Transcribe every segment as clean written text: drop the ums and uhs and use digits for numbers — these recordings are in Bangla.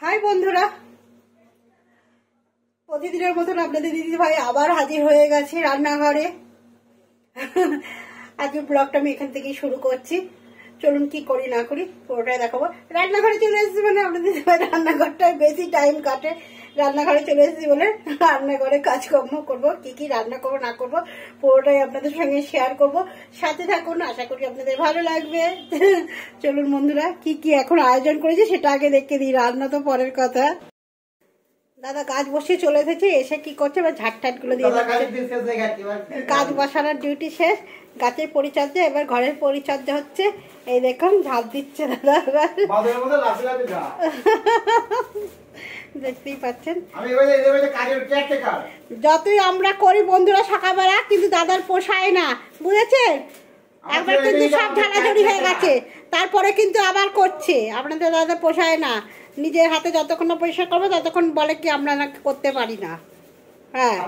হাই বন্ধুরা, প্রতিদিনের মতন আপনাদের দিদি ভাই আবার হাজির হয়ে গেছে রান্নাঘরে। আজকে ব্লগটা আমি এখান থেকেই শুরু করছি। চলুন কি করি না করি পুরোটাই দেখাবো। রান্নাঘরে চলে এসেছি মানে আপনাদের দিদি ভাই রান্নাঘরটায় বেশি টাইম কাটে। রান্নাঘরে চলে এসেছি বলে রান্নাঘরে কাজকর্ম করবো, কি কি রান্না করবো না করবো পুরোটাই আপনাদের সঙ্গে শেয়ার করব। সাথে থাকুন, আশা করি আপনাদের ভালো লাগবে। চলুন বন্ধুরা, কি কি এখন আয়োজন করেছি সেটা আগে দেখে দিই, রান্না তো পরের কথা। দাদা কাজ বসিয়ে চলে এসেছে, এসে কি করছে এবার ঝাঁট গুলো দিয়ে কাজ বসানোর ডিউটি শেষ। গাছের পরিচর্যা, এবার ঘরের পরিচর্যা হচ্ছে। এই দেখুন ঝাঁট দিচ্ছে দাদা। দেখতেই পাচ্ছেন যতই আমরা করি বন্ধুরা সকালবেলা, কিন্তু দাদার পোষায় না, বুঝেছেন? একবার কিন্তু সব ঝাড়াঝাড়ি হয়ে গেছে, তারপরে কিন্তু আবার করছে। আপনাদের দাদা পোষায় না, নিজের হাতে যতক্ষণ না পরিষ্কার করবো ততক্ষণ বলে কি আমরা না করতে পারি না। হ্যাঁ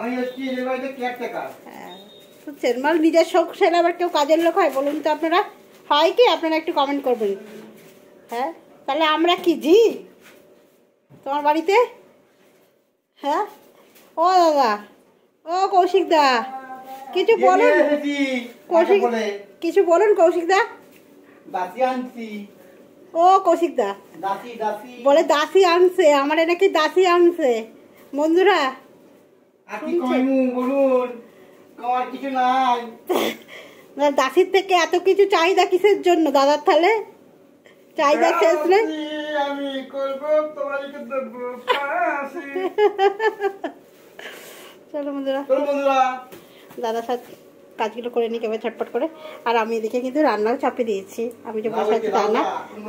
বুঝছেন, মানে নিজের শখ সেরে আবার কেউ কাজের লোক হয় বলুন তো আপনারা? হয় কি? আপনারা একটু কমেন্ট করবেন। হ্যাঁ তাহলে আমরা কি জি তোমার বাড়িতে? হ্যাঁ ও দাদা, ও কৌশিক দা, কিছু বলুন। কৌশিক কিছু বলুন কৌশিক দা। ও কৌশিক দা বলে দাসি আনছে, আমার নাকি দাসি আনছে। বন্ধুরা দাসির থেকে এত কিছু চাহিদা কিসের জন্য দাদার? তাহলে চাহিদা শেষ নেই। চলো বন্ধুরা, দাদার সাথে কাজগুলো করে নিই কেবল ঝটপট করে। আর আমি এদিকে কিন্তু রান্নাও চাপে দিয়েছি। আমি যে বসাচ্ছি রান্না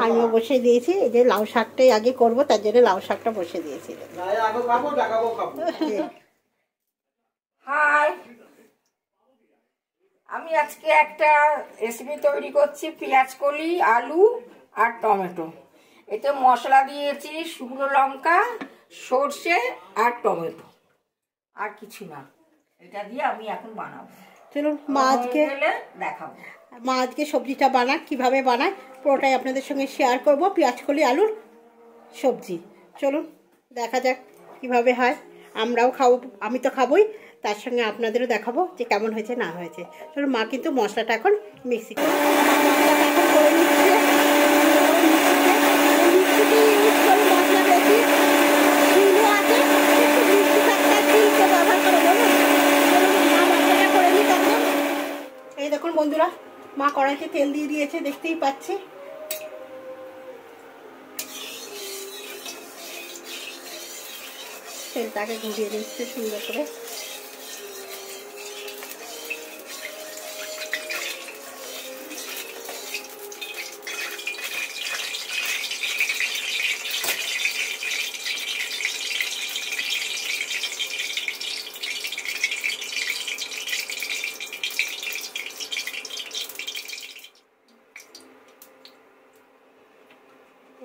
আমিও বসে দিয়েছি। এই যে লাউ শাকটাই আগে করবো, তার জন্য লাউ শাকটা বসে দিয়েছি। হাই, আমি আজকে একটা রেসিপি তৈরি করছি, পেঁয়াজ কলি, আলু আর টমেটো। এতে মশলা দিয়েছি শুকনো লঙ্কা, সর্ষে আর টমেটো, আর কিছু না। এটা দিয়ে আমি এখন বানাবো। চলুন মা আজকে দেখাবো, মা আজকে সবজিটা বানায়, কিভাবে বানায় পুরোটাই আপনাদের সঙ্গে শেয়ার করব। পেঁয়াজ কলি আলুর সবজি, চলুন দেখা যাক কিভাবে হয়। আমরাও খাবো, আমি তো খাবোই, তার সঙ্গে আপনাদেরও দেখাবো যে কেমন হয়েছে না হয়েছে। চলুন মা কিন্তু মশলাটা এখন মিক্সি করে নিচ্ছে। এই দেখুন বন্ধুরা, মা কড়াইতে তেল দিয়ে দিয়েছে, দেখতেই পাচ্ছি। তেলটাকে ঘুরিয়ে দিচ্ছে সুন্দর করে।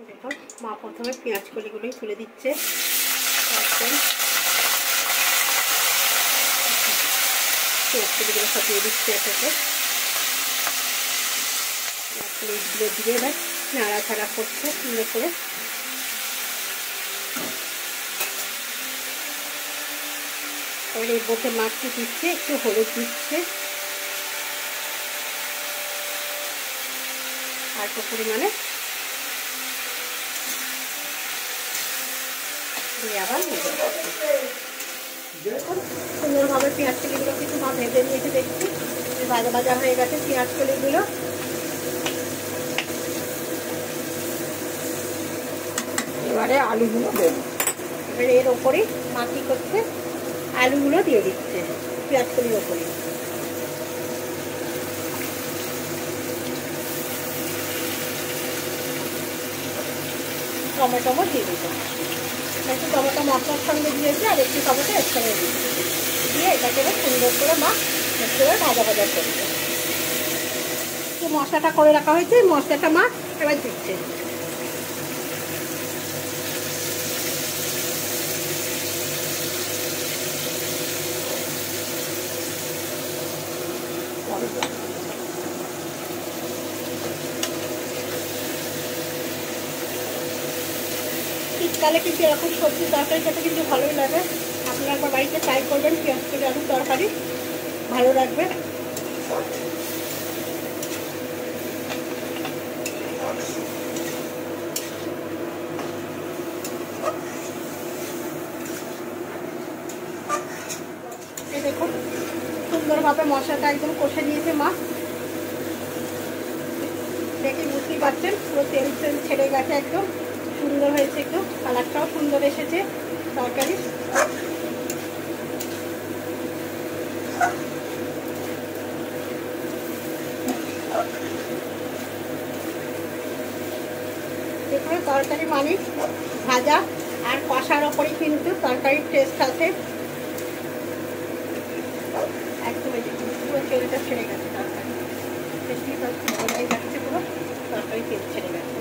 দেখুন মা প্রথমে পেঁয়াজ কলিগুলোই তুলে দিচ্ছে। পেঁয়াজ কলিগুলো সাজিয়ে দিচ্ছে এটাকে। পেঁয়াজগুলো দিয়ে এবার নাড়াচাড়া করছে সুন্দর করে। এবার এর মধ্যে মাছটি দিচ্ছে, একটু হলুদ দিচ্ছে, আর একটু পরিমাণে আবার সুন্দরভাবে পেঁয়াজ কলিগুলো কিছু মা ভেজে নিয়েছে, দেখছি ভাজা ভাজা হয়ে গেছে পেঁয়াজ কলিগুলো। এবারে আলুগুলো দেবো। এবারে এর ওপরে মা কি করছে, আলুগুলো দিয়ে দিচ্ছে পেঁয়াজ কলির ওপরে। টমেটো দিয়ে দিতে, একটু টমেটো মশলার সঙ্গে দিয়েছি আর একটু টমেটো এর সঙ্গে দিয়েছি, দিয়ে এটাকে এবার সুন্দর করে মা এবার ভাজা ভাজা করবে। যে মশলাটা করে রাখা হয়েছে মশলাটা মা এবার দিচ্ছে। শীতকালে কিন্তু এরকম সবজি তরকারি খেতে কিন্তু ভালোই লাগে। আপনারা একবার বাড়িতে ট্রাই করবেন পেঁয়াজ কলি আলুর তরকারি, ভালো লাগবে। এই দেখুন সুন্দরভাবে মশলাটা একদম কষে নিয়েছে মা, দেখে বুঝতেই পারছেন পুরো তেল তেল ছেড়ে গেছে, একদম সুন্দর হয়েছে, একটু কালারটাও সুন্দর এসেছে তরকারি। দেখুন তরকারি মানে ভাজা আর কষার ওপরই কিন্তু তরকারির টেস্ট আছে, একদম পুরো তেলটা ছেড়ে গেছে তরকারি, বোঝাই যাচ্ছে পুরো তরকারি তেল ছেড়ে গেছে।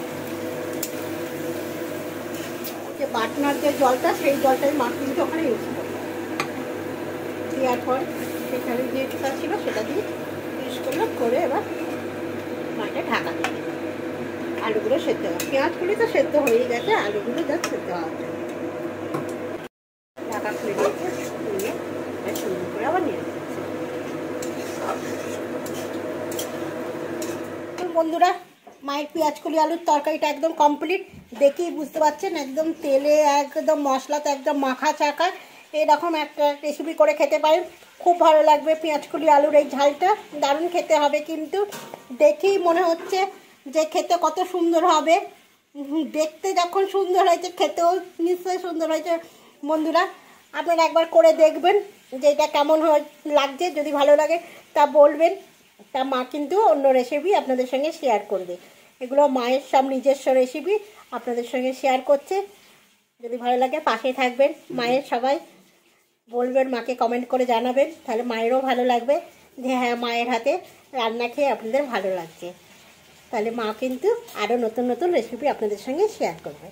যে বাটনার যে জলটা সেই জলটাই মা কিন্তু ওখানে ইউজ করবো, দেওয়ার পর সেখানে যেটা ছিল সেটা দিয়ে ইউজ করলাম, করে এবার মাটা ঢাকা দিয়ে দিই। আলুগুলো সেদ্ধ হবে, পেঁয়াজগুলি তো সেদ্ধ হয়েই গেছে, আলুগুলো যা সেদ্ধ হওয়ার জন্য ঢাকা খুলে দিয়েছে, নিয়ে সুন্দর করে আবার নিয়ে দিচ্ছে। বন্ধুরা মায়ের পেঁয়াজ কলি আলুর তরকারিটা একদম কমপ্লিট, দেখেই বুঝতে পারছেন একদম তেলে একদম মশলাতে একদম মাখা চাকা। এরকম একটা রেসিপি করে খেতে পারেন, খুব ভালো লাগবে। পেঁয়াজ কলি আলুর এই ঝালটা দারুণ খেতে হবে, কিন্তু দেখেই মনে হচ্ছে যে খেতে কত সুন্দর হবে। দেখতে যখন সুন্দর হয়েছে খেতেও নিশ্চয়ই সুন্দর হয়েছে। বন্ধুরা আপনারা একবার করে দেখবেন যে এটা কেমন লাগছে, যদি ভালো লাগে তা বলবেন। তা মা কিন্তু অন্য রেসিপি আপনাদের সঙ্গে শেয়ার করবে, এগুলো মায়ের সব নিজস্ব রেসিপি আপনাদের সঙ্গে শেয়ার করছে। যদি ভালো লাগে পাশে থাকবেন মায়ের, সবাই বলবেন মাকে, কমেন্ট করে জানাবেন, তাহলে মায়েরও ভালো লাগবে যে হ্যাঁ মায়ের হাতে রান্না খেয়ে আপনাদের ভালো লাগছে। তাহলে মা কিন্তু আরও নতুন নতুন রেসিপি আপনাদের সঙ্গে শেয়ার করবে।